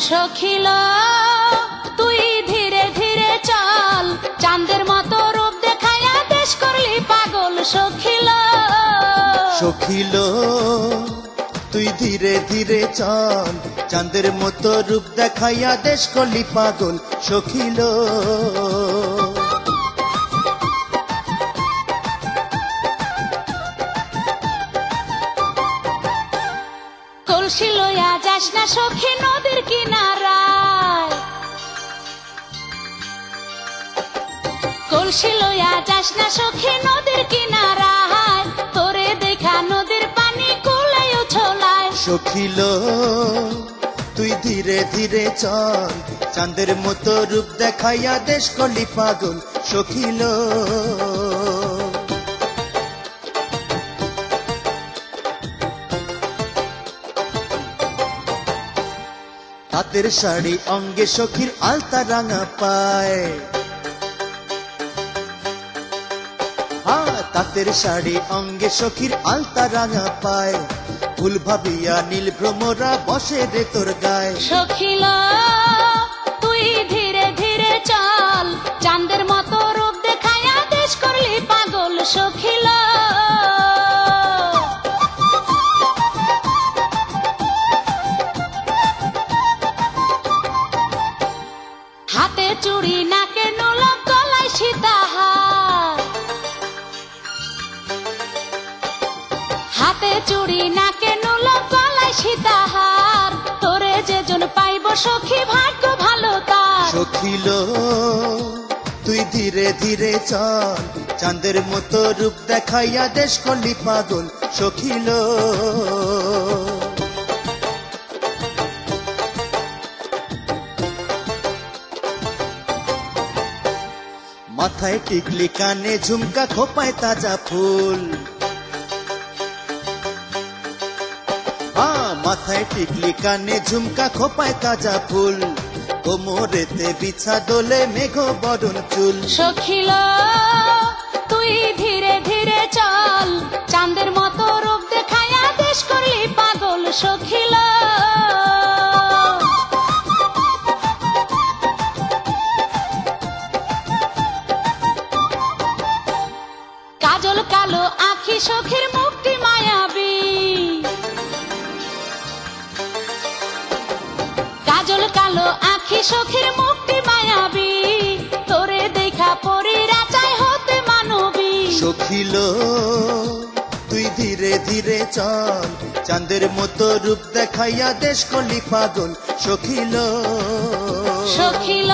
সখিল তুই ধীরে ধীরে চল, চাঁদের মতো রূপ দেখাইয়া দেশ করলি পাগল। সখিল সখিল তুই ধীরে ধীরে চল, চাঁদের মতো রূপ দেখাইয়া দেশ করলি পাগল। সখিল কলসি লইয়া যাস না সখী নদীর কিনারায়, কলসি লইয়া যাস না সখী নদীর কিনারায়, তোরে দেখা নদীর পানি কুলাই উছলায়। সখিল তুই ধীরে ধীরে চল, চাঁদের মতো রূপ দেখাইয়া দেশ করলি পাগল। সখিল তাঁতের শাড়ি অঙ্গে সখীর আলতা রাঙা পায়, তাঁতের শাড়ি অঙ্গে সখীর আলতা রাঙা পায়, ফুল ভাবিয়া নীল ভ্রমরা বসে রে তোর গায়ে। সখিল তুই ধীরে ধীরে চল, চাঁদের মতো রূপ দেখাইয়া দেশ করলি পাগল। সখিল হাতে চুড়ি নাকে নোলক গলায় সীতাহার, হাতে চুড়ি নাকে নোলক গলায় সীতাহার, তোরে যেজন পাইব সখী ভাগ্য ভালো তার। সখিল তুই ধীরে ধীরে চল, চাঁদের মতো রূপ দেখাইয়া দেশ করলি পাগল। সখিল মাথায় টিকলি কানে ঝুমকা খোপায় তাজা ফুল, মাথায় টিকলি কানে ঝুমকা খোপায় তাজা ফুল, কোমরেতে বিছা দোলে মেঘ বরণ চুল। সখিল তুই ধীরে ধীরে চল, চাঁদের মতো রূপ দেখাইয়া দেশ করলি পাগল। সখিল কাজল কালো আখি সখীর মুক্তি মায়াবী, কাজল কালো আখি সখীর মুক্তি মায়াবী, তোরে দেখা পরি রাচাই হতে মানবী। সখিল তুই ধীরে ধীরে চল, চাঁদের মতো রূপ দেখাইয়া দেশ করলি পাগল। সখিল সখিল